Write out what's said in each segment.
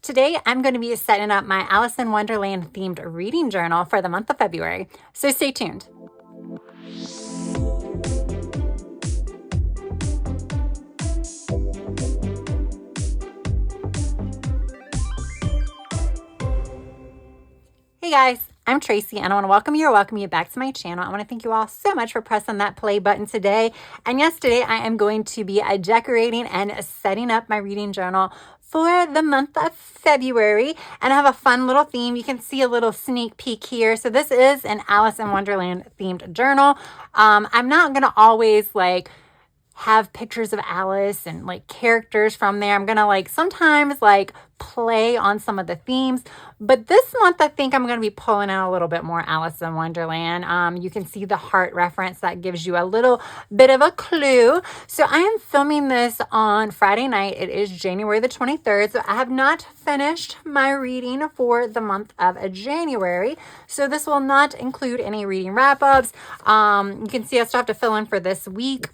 Today, I'm going to be setting up my Alice in Wonderland themed reading journal for the month of February, so stay tuned. Hey guys, I'm Tracy and I want to welcome you back to my channel. I want to thank you all so much for pressing that play button today. And yes, today I am going to be decorating and setting up my reading journal for the month of February, and I have a fun little theme. You can see a little sneak peek here. So this is an Alice in Wonderland themed journal. I'm not going to always have pictures of Alice and characters from there. I'm gonna sometimes play on some of the themes, but this month I think I'm gonna be pulling out a little bit more Alice in Wonderland. You can see the heart reference that gives you a little bit of a clue. So I am filming this on Friday night. It is January the 23rd. So I have not finished my reading for the month of January. So this will not include any reading wrap-ups. You can see I still have to fill in for this week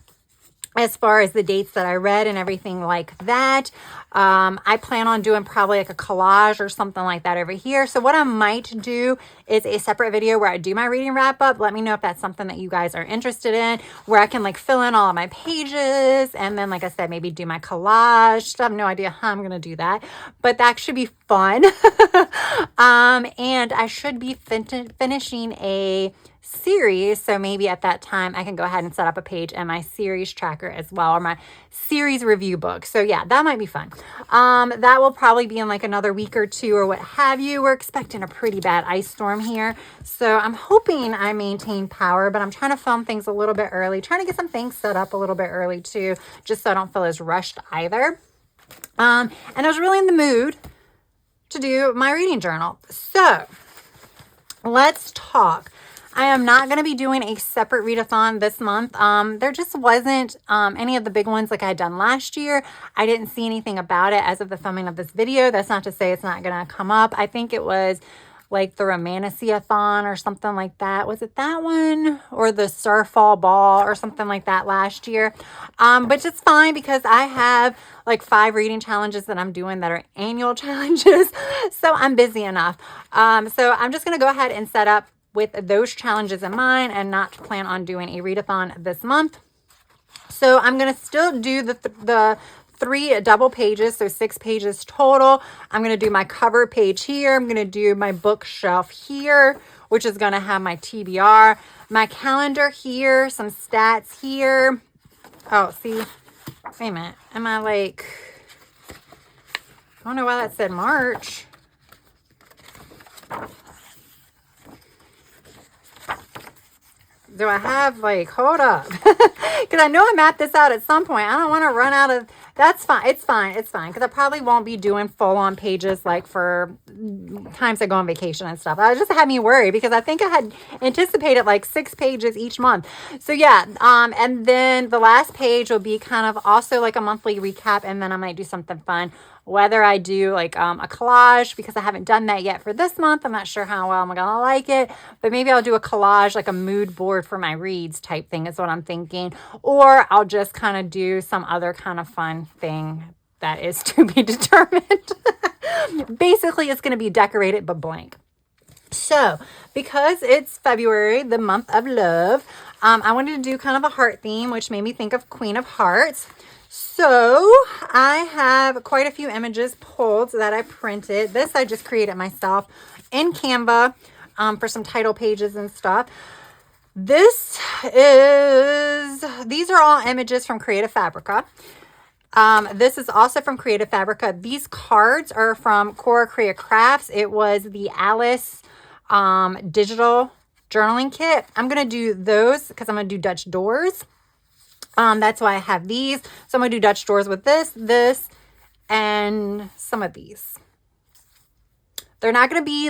as far as the dates that I read and everything like that. I plan on doing probably a collage or something like that over here. So what I might do is a separate video where I do my reading wrap up. Let me know if that's something that you guys are interested in, where I can fill in all of my pages. And then, like I said, maybe do my collage. I have no idea how I'm going to do that, but that should be fun. And I should be finishing a series, so maybe at that time I can go ahead and set up a page in my series tracker as well, or my series review book. So yeah, that might be fun. That will probably be in another week or two or what have you. We're expecting a pretty bad ice storm here, so I'm hoping I maintain power, but I'm trying to film things a little bit early, trying to get some things set up a little bit early too, just so I don't feel as rushed either. And I was really in the mood to do my reading journal, so let's talk. I am not going to be doing a separate readathon this month. There just wasn't any of the big ones like I had done last year. I didn't see anything about it as of the filming of this video. That's not to say it's not going to come up. I think it was the Romanticathon or something like that. Was it that one? Or the Surfall Ball or something like that last year. But it's fine because I have 5 reading challenges that I'm doing that are annual challenges. So I'm busy enough. So I'm just going to go ahead and set up with those challenges in mind and not plan on doing a readathon this month. So I'm going to still do the 3 double pages, so 6 pages total. I'm going to do my cover page here. I'm going to do my bookshelf here, which is going to have my TBR, my calendar here, some stats here. Oh, see, wait a minute. Am I I don't know why that said March. Do I have hold up, because I know I mapped this out at some point. I don't want to run out of, that's fine. It's fine. Because I probably won't be doing full on pages for times I go on vacation and stuff. That just had me worried because I think I had anticipated 6 pages each month. So yeah. And then the last page will be kind of also a monthly recap. And then I might do something fun. Whether I do a collage, because I haven't done that yet for this month. I'm not sure how well I'm going to like it, but maybe I'll do a collage, a mood board for my reads type thing is what I'm thinking. Or I'll just kind of do some other kind of fun thing that is to be determined. Basically, it's going to be decorated but blank. So because it's February, the month of love, I wanted to do kind of a heart theme, which made me think of Queen of Hearts. So I have quite a few images pulled that I printed. This I just created myself in Canva for some title pages and stuff. These are all images from Creative Fabrica. This is also from Creative Fabrica. These cards are from Cora Crea Crafts. It was the Alice digital journaling kit. I'm going to do those because I'm going to do Dutch doors. That's why I have these. So I'm going to do Dutch doors with this, and some of these. They're not going to be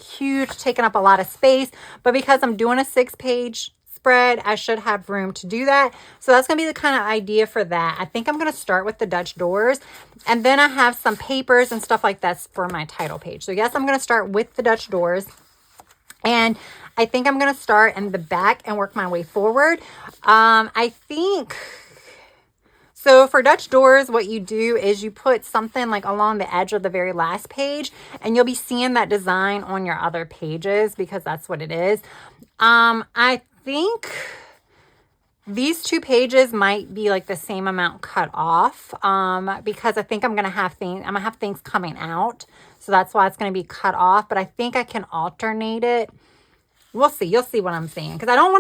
huge, taking up a lot of space, but because I'm doing a 6-page spread, I should have room to do that. So that's going to be the kind of idea for that. I think I'm going to start with the Dutch doors, and then I have some papers and stuff like that for my title page. So yes, I'm going to start with the Dutch doors, and I think I'm going to start in the back and work my way forward. I think So for Dutch doors, what you do is you put something like along the edge of the very last page, and you'll be seeing that design on your other pages because that's what it is. I think these 2 pages might be like the same amount cut off, because I think I'm gonna have things coming out, so that's why it's gonna be cut off. But I think I can alternate it. We'll see. You'll see what I'm saying, because I don't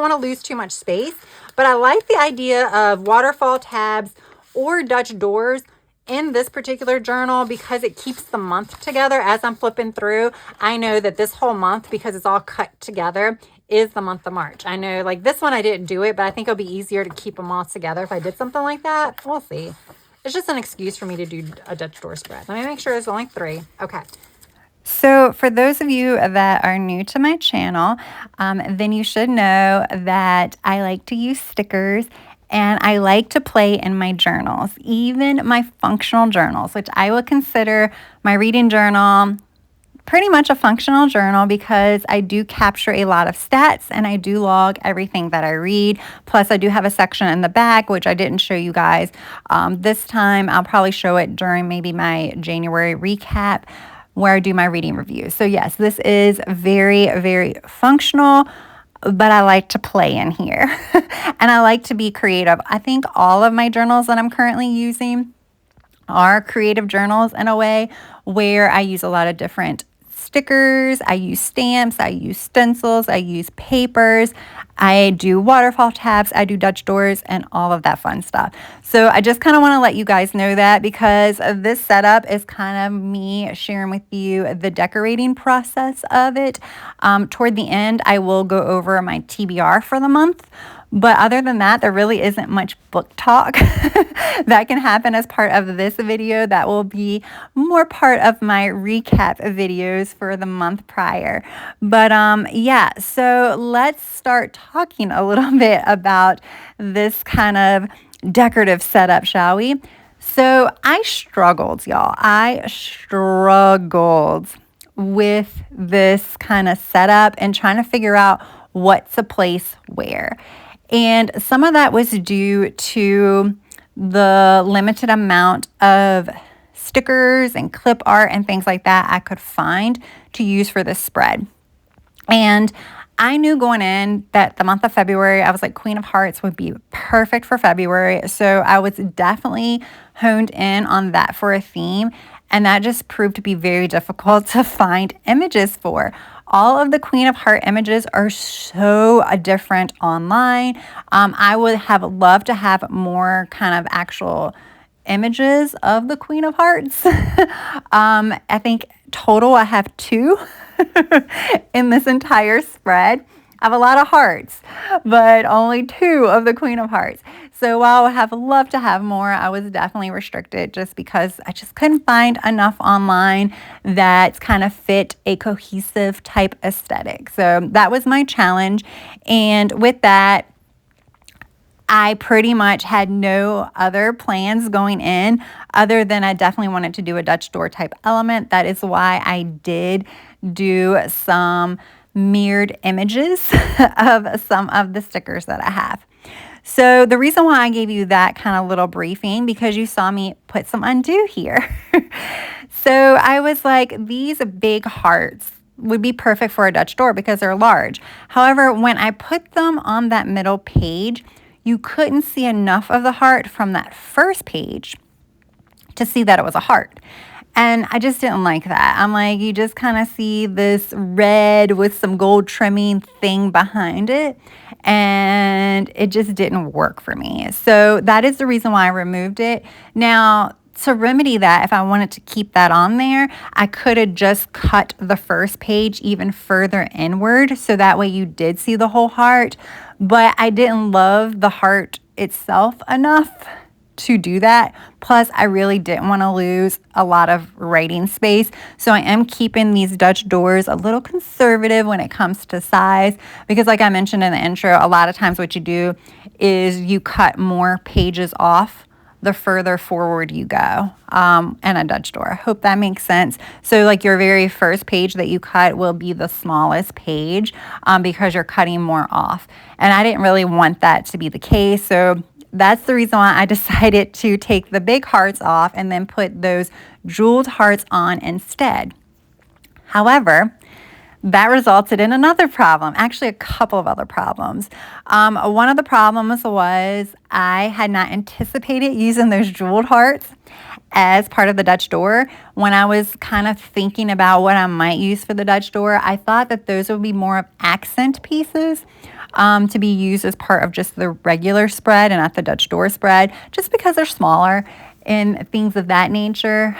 want to lose too much space. But I like the idea of waterfall tabs or Dutch doors in this particular journal because it keeps the month together. As I'm flipping through, I know that this whole month, because it's all cut together, is the month of March. I know, like this one I didn't do it, but I think it'll be easier to keep them all together if I did something like that. We'll see. It's just an excuse for me to do a Dutch door spread. Let me make sure there's only 3. Okay. So for those of you that are new to my channel, then you should know that I like to use stickers and I like to play in my journals, even my functional journals, which I would consider my reading journal pretty much a functional journal because I do capture a lot of stats and I do log everything that I read. Plus I do have a section in the back, which I didn't show you guys. This time I'll probably show it during maybe my January recap where I do my reading reviews. So yes, this is very, very functional, but I like to play in here and I like to be creative. I think all of my journals that I'm currently using are creative journals in a way where I use a lot of different stickers, I use stamps, I use stencils, I use papers, I do waterfall tabs, I do Dutch doors, and all of that fun stuff. So I just kind of want to let you guys know that because this setup is kind of me sharing with you the decorating process of it. Toward the end, I will go over my TBR for the month. But other than that, there really isn't much book talk that can happen as part of this video. That will be more part of my recap videos for the month prior. But yeah, so let's start talking a little bit about this kind of decorative setup, shall we? So I struggled, y'all. I struggled with this kind of setup and trying to figure out what to place where. And some of that was due to the limited amount of stickers and clip art and things like that I could find to use for this spread. And I knew going in that the month of February, I was like, Queen of Hearts would be perfect for February. So I was definitely honed in on that for a theme. And that just proved to be very difficult to find images for. All of the Queen of Heart images are so different online. I would have loved to have more kind of actual images of the Queen of Hearts. I think total I have 2 in this entire spread. I have a lot of hearts, but only 2 of the Queen of Hearts. So while I have loved to have more, I was definitely restricted just because I just couldn't find enough online that kind of fit a cohesive type aesthetic. So that was my challenge. And with that, I pretty much had no other plans going in other than I definitely wanted to do a Dutch door type element. That is why I did do some mirrored images of some of the stickers that I have. So the reason why I gave you that kind of little briefing, because you saw me put some undo here. So I was like, these big hearts would be perfect for a Dutch door because they're large. However, when I put them on that middle page, you couldn't see enough of the heart from that first page to see that it was a heart. And I just didn't like that. I'm like, you just kind of see this red with some gold trimming thing behind it. And it just didn't work for me. So that is the reason why I removed it. Now, to remedy that, if I wanted to keep that on there, I could have just cut the first page even further inward. So that way you did see the whole heart. But I didn't love the heart itself enough to do that. Plus, I really didn't want to lose a lot of writing space. So I am keeping these Dutch doors a little conservative when it comes to size, because like I mentioned in the intro, a lot of times what you do is you cut more pages off the further forward you go in a Dutch door. I hope that makes sense. So like your very first page that you cut will be the smallest page because you're cutting more off. And I didn't really want that to be the case. So that's the reason why I decided to take the big hearts off and then put those jeweled hearts on instead. However, that resulted in another problem, actually a couple of other problems. One of the problems was I had not anticipated using those jeweled hearts as part of the Dutch door. When I was kind of thinking about what I might use for the Dutch door, I thought that those would be more of accent pieces to be used as part of just the regular spread and not the Dutch door spread, just because they're smaller and things of that nature.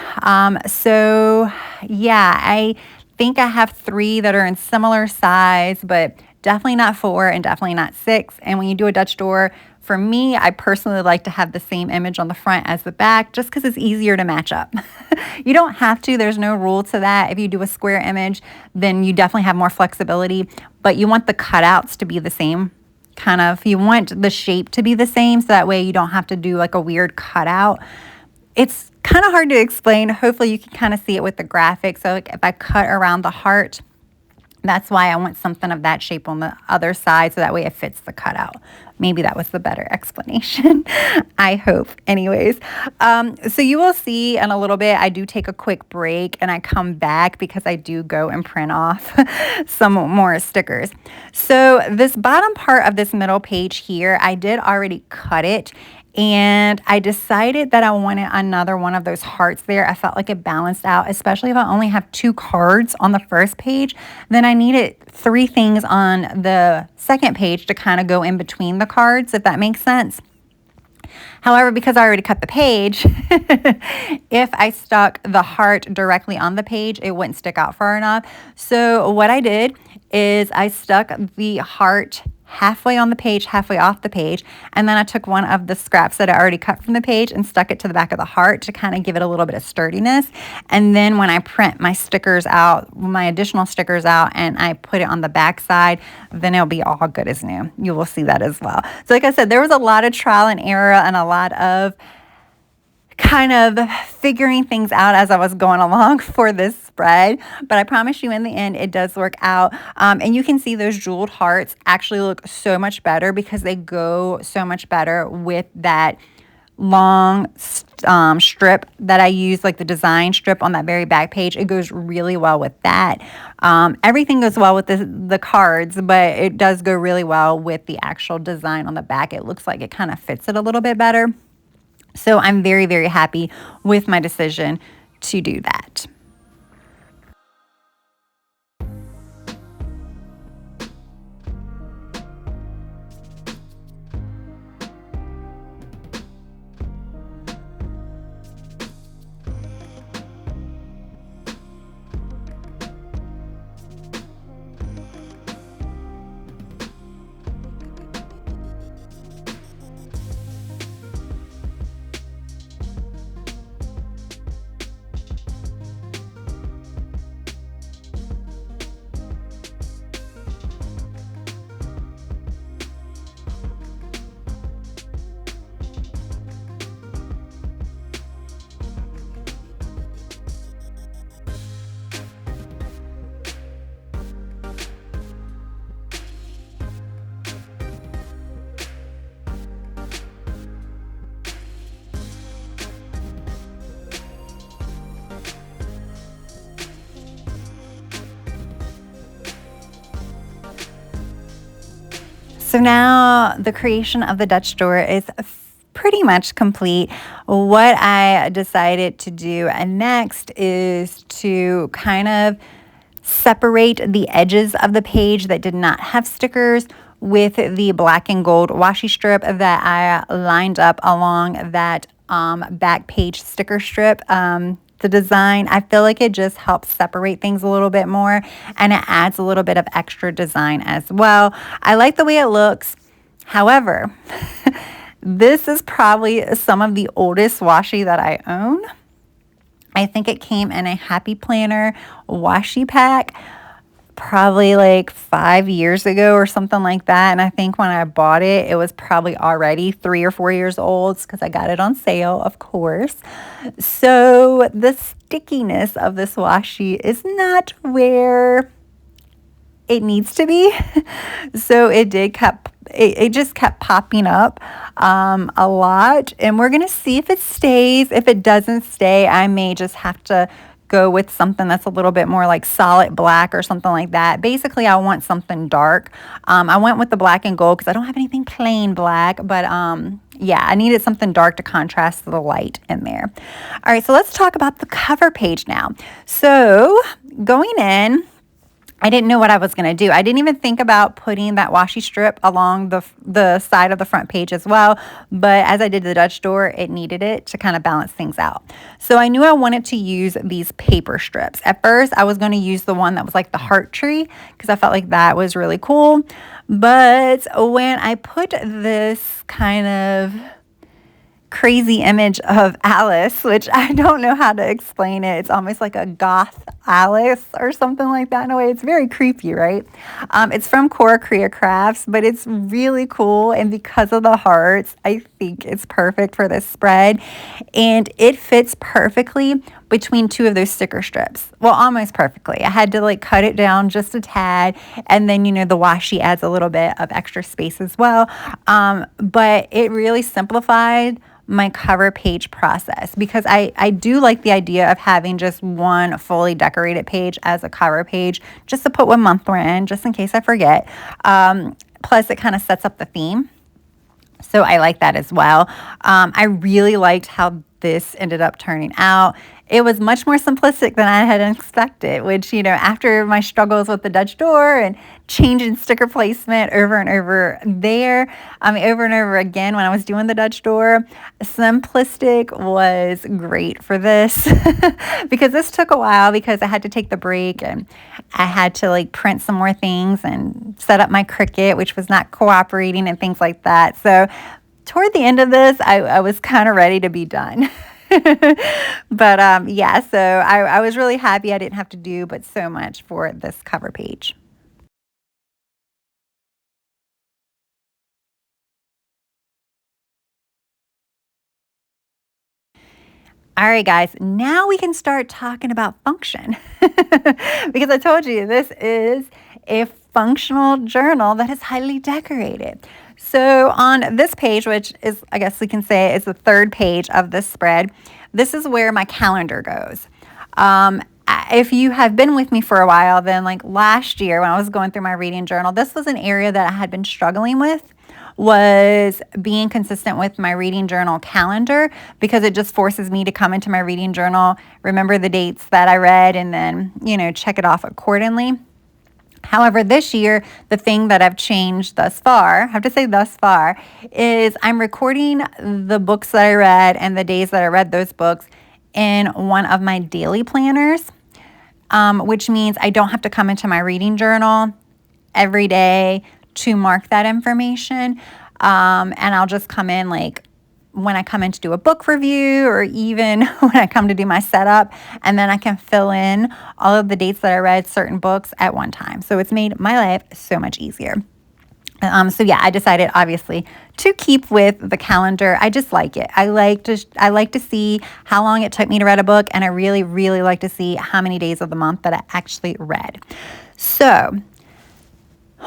So yeah, I think I have 3 that are in similar size, but definitely not 4 and definitely not 6. And when you do a Dutch door, for me, I personally like to have the same image on the front as the back just because it's easier to match up. You don't have to. There's no rule to that. If you do a square image, then you definitely have more flexibility, but you want the cutouts to be the same. Kind of, you want the shape to be the same so that way you don't have to do like a weird cutout. It's kind of hard to explain. Hopefully you can kind of see it with the graphic. So like if I cut around the heart, that's why I want something of that shape on the other side so that way it fits the cutout. Maybe that was the better explanation. I hope. Anyways, so you will see in a little bit, I do take a quick break and I come back because I do go and print off some more stickers. So this bottom part of this middle page here, I did already cut it. And I decided that I wanted another one of those hearts there. I felt like it balanced out, especially if I only have 2 cards on the first page. Then I needed 3 things on the second page to kind of go in between the cards, if that makes sense. However, because I already cut the page, if I stuck the heart directly on the page, it wouldn't stick out far enough. So what I did is I stuck the heart halfway on the page, halfway off the page, and then I took one of the scraps that I already cut from the page and stuck it to the back of the heart to kind of give it a little bit of sturdiness. And then when I print my stickers out, my additional stickers out, and I put it on the back side, then it'll be all good as new. You will see that as well. So like I said, there was a lot of trial and error and a lot of kind of figuring things out as I was going along for this spread, but I promise you in the end it does work out. And you can see those jeweled hearts actually look so much better because they go so much better with that long strip that I use, like the design strip on that very back page. It goes really well with that. Everything goes well with the cards, but it does go really well with the actual design on the back. It looks like it kind of fits it a little bit better. So I'm very, very happy with my decision to do that. So now the creation of the Dutch door is pretty much complete. What I decided to do next is to kind of separate the edges of the page that did not have stickers with the black and gold washi strip that I lined up along that back page sticker strip. The design, I feel like it just helps separate things a little bit more, and it adds a little bit of extra design as well. I like the way it looks. However, this is probably some of the oldest washi that I own. I think it came in a Happy Planner washi pack probably like 5 years ago or something like that. And I think when I bought it, it was probably already 3 or 4 years old because I got it on sale, of course. So the stickiness of this washi is not where it needs to be. So it it just kept popping up a lot. And we're going to see if it stays. If it doesn't stay, I may just have to go with something that's a little bit more like solid black or something like that. Basically, I want something dark. I went with the black and gold because I don't have anything plain black, but yeah, I needed something dark to contrast the light in there. All right, so let's talk about the cover page now. So going in, I didn't know what I was going to do. I didn't even think about putting that washi strip along the side of the front page as well. But as I did the Dutch door, it needed it to kind of balance things out. So I knew I wanted to use these paper strips. At first, I was going to use the one that was like the heart tree because I felt like that was really cool. But when I put this kind of crazy image of Alice, which I don't know how to explain it. It's almost like a goth Alice or something like that in a way. It's very creepy, right? It's from Cora Korea Crafts, but it's really cool. And because of the hearts, I think it's perfect for this spread. And it fits perfectly between two of those sticker strips. Well, almost perfectly. I had to like cut it down just a tad. And then, the washi adds a little bit of extra space as well. But it really simplified my cover page process because I do like the idea of having just one fully decorated page as a cover page just to put what month we're in, just in case I forget. Plus, it kind of sets up the theme. So I like that as well. I really liked how this ended up turning out. It was much more simplistic than I had expected, which, after my struggles with the Dutch door and changing sticker placement over and over over and over again when I was doing the Dutch door, simplistic was great for this because this took a while because I had to take the break and I had to like print some more things and set up my Cricut, which was not cooperating and things like that. So toward the end of this, I was kind of ready to be done. But yeah, so I was really happy I didn't have to do but so much for this cover page. All right, guys, now we can start talking about function because I told you this is a functional journal that is highly decorated. So on this page, which is, I guess we can say is the third page of this spread, this is where my calendar goes. If you have been with me for a while, then like last year when I was going through my reading journal, this was an area that I had been struggling with, was being consistent with my reading journal calendar because it just forces me to come into my reading journal, remember the dates that I read, and then, check it off accordingly. However, this year, the thing that I've changed thus far, I have to say thus far, is I'm recording the books that I read and the days that I read those books in one of my daily planners, which means I don't have to come into my reading journal every day to mark that information. And I'll just come in like when I come in to do a book review or even when I come to do my setup, and then I can fill in all of the dates that I read certain books at one time. So it's made my life so much easier. So yeah, I decided obviously to keep with the calendar. I just like it. I like to see how long it took me to read a book, and I really, really like to see how many days of the month that I actually read. So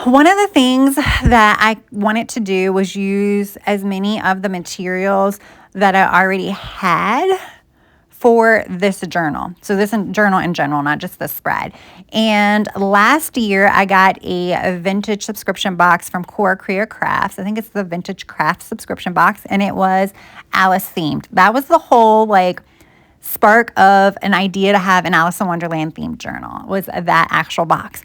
one of the things that I wanted to do was use as many of the materials that I already had for this journal. So this journal in general, not just the spread. And last year I got a vintage subscription box from Cora Korea Crafts. I think it's the Vintage Craft subscription box, and it was Alice themed. That was the whole like spark of an idea to have an Alice in Wonderland themed journal, was that actual box.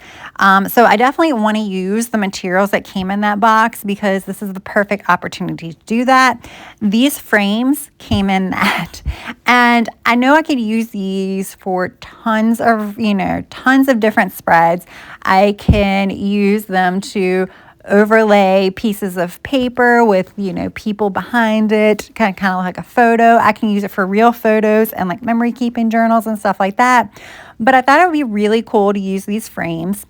So I definitely want to use the materials that came in that box because this is the perfect opportunity to do that. These frames came in that, and I know I could use these for tons of different spreads. I can use them to overlay pieces of paper with, people behind it, kind of like a photo. I can use it for real photos and like memory keeping journals and stuff like that. But I thought it would be really cool to use these frames.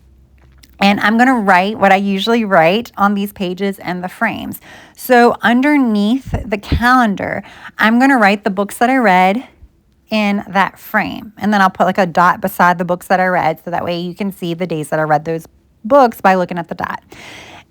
And I'm going to write what I usually write on these pages and the frames. So underneath the calendar, I'm going to write the books that I read in that frame. And then I'll put like a dot beside the books that I read, so that way you can see the days that I read those books by looking at the dot.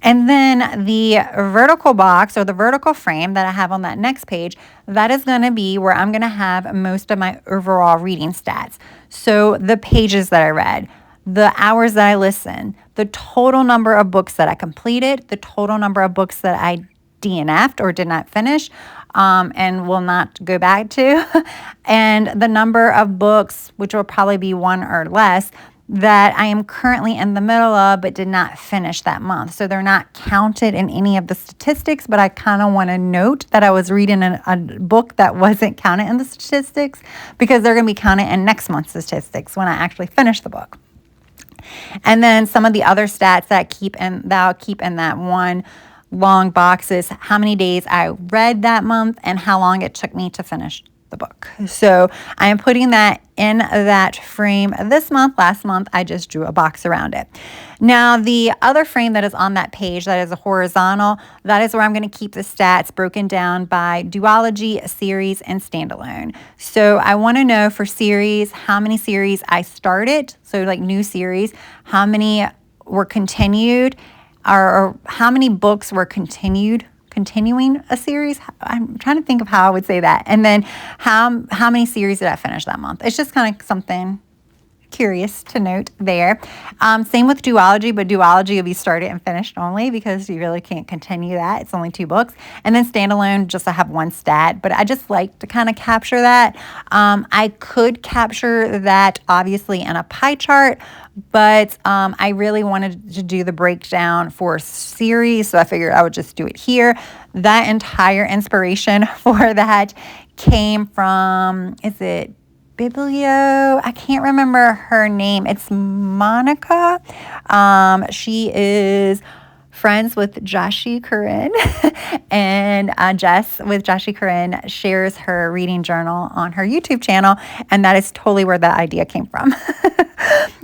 And then the vertical box or the vertical frame that I have on that next page, that is going to be where I'm going to have most of my overall reading stats. So the pages that I read, the hours that I listened, the total number of books that I completed, the total number of books that I DNF'd or did not finish and will not go back to, and the number of books, which will probably be one or less, that I am currently in the middle of but did not finish that month. So they're not counted in any of the statistics, but I kind of want to note that I was reading a book that wasn't counted in the statistics because they're going to be counted in next month's statistics when I actually finish the book. And then some of the other stats that I'll keep in that one long box is how many days I read that month and how long it took me to finish the book. So I am putting that in that frame this month. Last month, I just drew a box around it. Now, the other frame that is on that page that is a horizontal, that is where I'm going to keep the stats broken down by duology, series, and standalone. So I want to know for series, how many series I started, so like new series, how many were continued, or how many books were continuing a series. I'm trying to think of how I would say that. And then how many series did I finish that month? It's just kind of something curious to note there. Same with duology, but duology will be started and finished only because you really can't continue that. It's only 2 books. And then standalone, just I have one stat, but I just like to kind of capture that. I could capture that obviously in a pie chart, but I really wanted to do the breakdown for series, so I figured I would just do it here. That entire inspiration for that came from, is it Biblio? I can't remember her name. It's Monica. She is friends with Joshi Corinne, and Jess with Joshi Corinne shares her reading journal on her YouTube channel, and that is totally where that idea came from.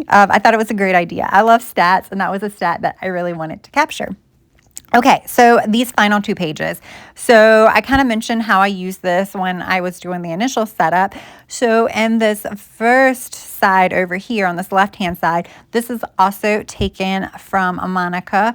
I thought it was a great idea. I love stats, and that was a stat that I really wanted to capture. Okay, so these final 2 pages. So I kind of mentioned how I used this when I was doing the initial setup. So in this first side over here on this left-hand side, this is also taken from Monica.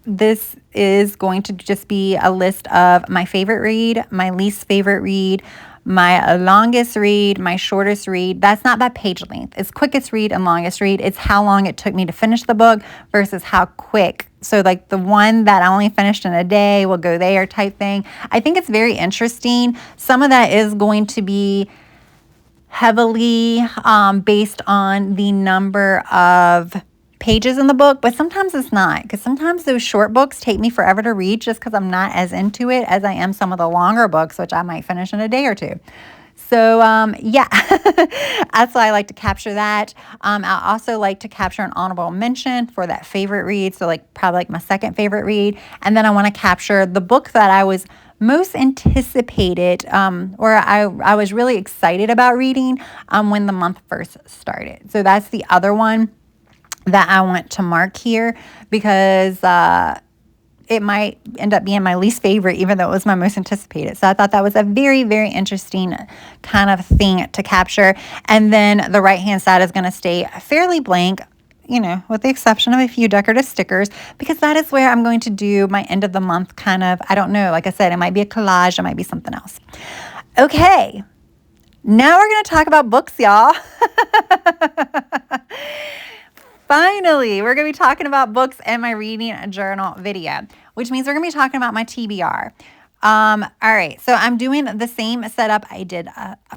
This is going to just be a list of my favorite read, my least favorite read, my longest read, my shortest read. That's not by page length. It's quickest read and longest read. It's how long it took me to finish the book versus how quick. So like the one that I only finished in a day will go there type thing. I think it's very interesting. Some of that is going to be heavily based on the number of pages in the book, but sometimes it's not, because sometimes those short books take me forever to read just because I'm not as into it as I am some of the longer books, which I might finish in a day or 2. So yeah, that's why I like to capture that. I also like to capture an honorable mention for that favorite read, so like probably like my second favorite read, and then I want to capture the book that I was most anticipated, or I was really excited about reading when the month first started. So that's the other one that I want to mark here, because it might end up being my least favorite, even though it was my most anticipated. So I thought that was a very, very interesting kind of thing to capture. And then the right-hand side is going to stay fairly blank, you know, with the exception of a few decorative stickers, because that is where I'm going to do my end of the month kind of, I don't know, like I said, it might be a collage, it might be something else. Okay, now we're going to talk about books, y'all. Finally, we're going to be talking about books in my reading journal video, which means we're going to be talking about my TBR. All right, so I'm doing the same setup I did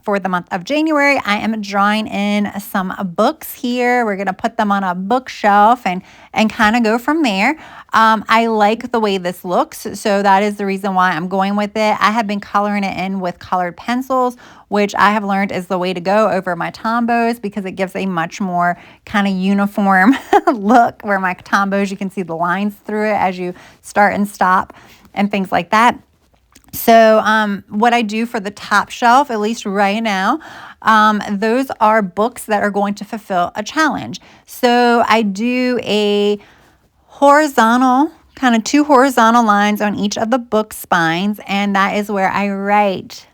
for the month of January. I am drawing in some books here. We're going to put them on a bookshelf and kind of go from there. I like the way this looks, so that is the reason why I'm going with it. I have been coloring it in with colored pencils, which I have learned is the way to go over my Tombos, because it gives a much more kind of uniform look, where my Tombos, you can see the lines through it as you start and stop and things like that. So what I do for the top shelf, at least right now, those are books that are going to fulfill a challenge. So I do a horizontal, kind of 2 horizontal lines on each of the book spines, and that is where I write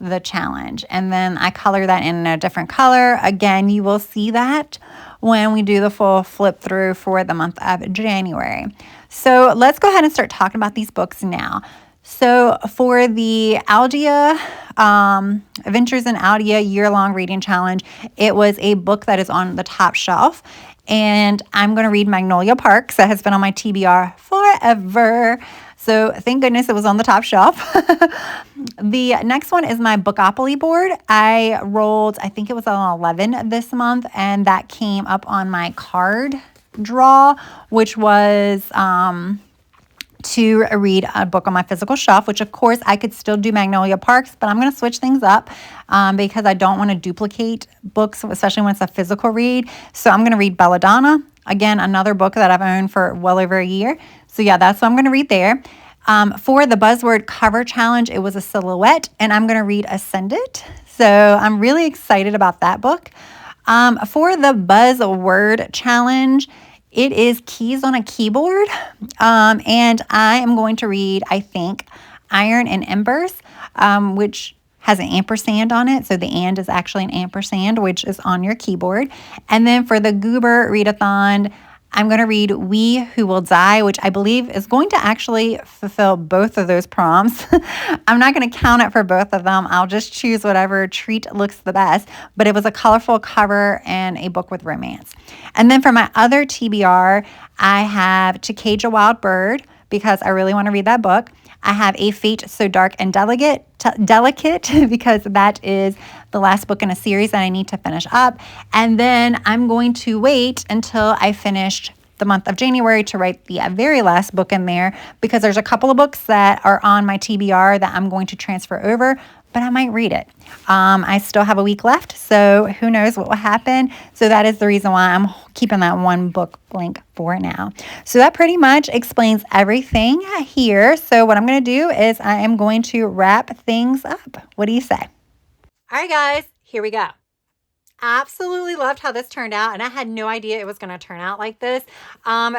the challenge. And then I color that in a different color. Again, you will see that when we do the full flip through for the month of January. So let's go ahead and start talking about these books now. So for the Aldea, Adventures in Aldea year-long reading challenge, it was a book that is on the top shelf. And I'm going to read Magnolia Parks. That has been on my TBR forever. So thank goodness it was on the top shelf. The next one is my Bookopoly board. I rolled, I think it was on 11 this month, and that came up on my card draw, which was to read a book on my physical shelf, which of course I could still do Magnolia Parks, but I'm going to switch things up because I don't want to duplicate books, especially when it's a physical read. So I'm going to read Belladonna, again, another book that I've owned for well over a year. So yeah, that's what I'm going to read there. For the Buzzword cover challenge, it was a silhouette, and I'm going to read Ascendant. So I'm really excited about that book. For the Buzzword challenge, it is Keys on a Keyboard, and I am going to read, I think, Iron and Embers, which has an ampersand on it. So the and is actually an ampersand, which is on your keyboard. And then for the Goober Readathon, I'm going to read We Who Will Die, which I believe is going to actually fulfill both of those prompts. I'm not going to count it for both of them. I'll just choose whatever treat looks the best. But it was a colorful cover and a book with romance. And then for my other TBR, I have To Cage a Wild Bird because I really want to read that book. I have A Fate So Dark and Delicate because that is the last book in a series that I need to finish up. And then I'm going to wait until I finish the month of January to write the very last book in there because there's a couple of books that are on my TBR that I'm going to transfer over, but I might read it. I still have a week left, so who knows what will happen. So that is the reason why I'm keeping that one book blank for now. So that pretty much explains everything here. So what I'm going to do is I am going to wrap things up. What do you say? All right, guys, here we go. Absolutely loved how this turned out, and I had no idea it was going to turn out like this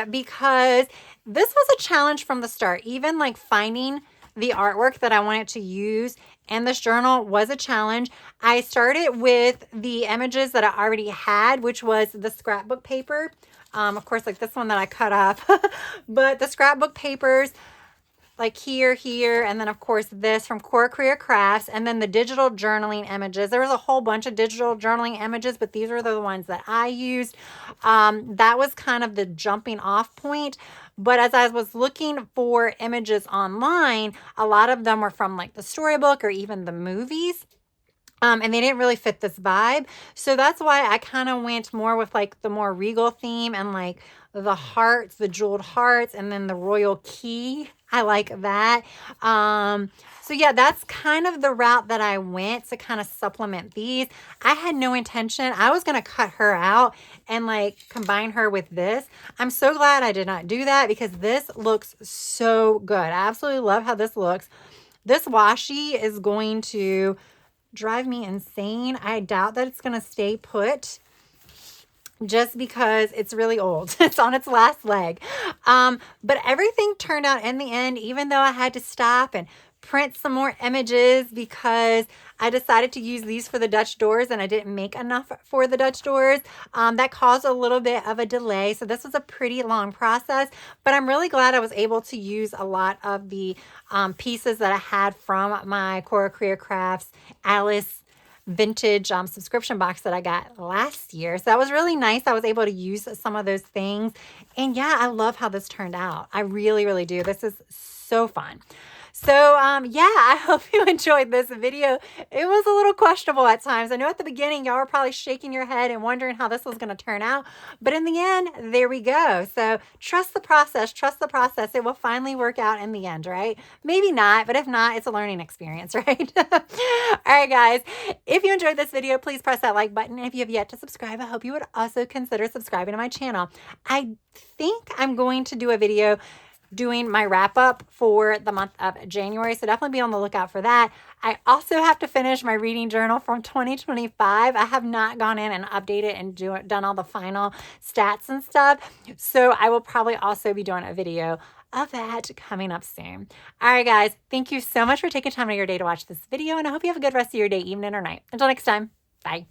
because this was a challenge from the start. Even like finding the artwork that I wanted to use in this journal was a challenge. I started with the images that I already had, which was the scrapbook paper. Of course, like this one that I cut up, but the scrapbook papers, like here, and then of course this from Core Career Crafts, and then the digital journaling images. There was a whole bunch of digital journaling images, but these were the ones that I used. That was kind of the jumping off point. But as I was looking for images online, a lot of them were from like the storybook or even the movies. And they didn't really fit this vibe. So that's why I kind of went more with like the more regal theme and like the hearts, the jeweled hearts, and then the royal key. I like that. So yeah, that's kind of the route that I went to kind of supplement these. I had no intention. I was going to cut her out and like combine her with this. I'm so glad I did not do that because this looks so good. I absolutely love how this looks. This washi is going to drive me insane. I doubt that it's going to stay put just because it's really old. It's on its last leg. But everything turned out in the end, even though I had to stop and print some more images because I decided to use these for the Dutch doors and I didn't make enough for the Dutch doors. That caused a little bit of a delay. So this was a pretty long process, but I'm really glad I was able to use a lot of the pieces that I had from my Cora Career Crafts Alice vintage subscription box that I got last year. So that was really nice. I was able to use some of those things. And yeah, I love how this turned out. I really, really do. This is so fun. So, yeah, I hope you enjoyed this video. It was a little questionable at times. I know at the beginning, y'all were probably shaking your head and wondering how this was going to turn out. But in the end, there we go. So trust the process. Trust the process. It will finally work out in the end, right? Maybe not, but if not, it's a learning experience, right? All right, guys. If you enjoyed this video, please press that like button. And if you have yet to subscribe, I hope you would also consider subscribing to my channel. I think I'm going to do a video doing my wrap up for the month of January. So definitely be on the lookout for that. I also have to finish my reading journal from 2025. I have not gone in and updated and done all the final stats and stuff. So I will probably also be doing a video of that coming up soon. All right, guys, thank you so much for taking time out of your day to watch this video, and I hope you have a good rest of your day, evening, or night. Until next time, bye.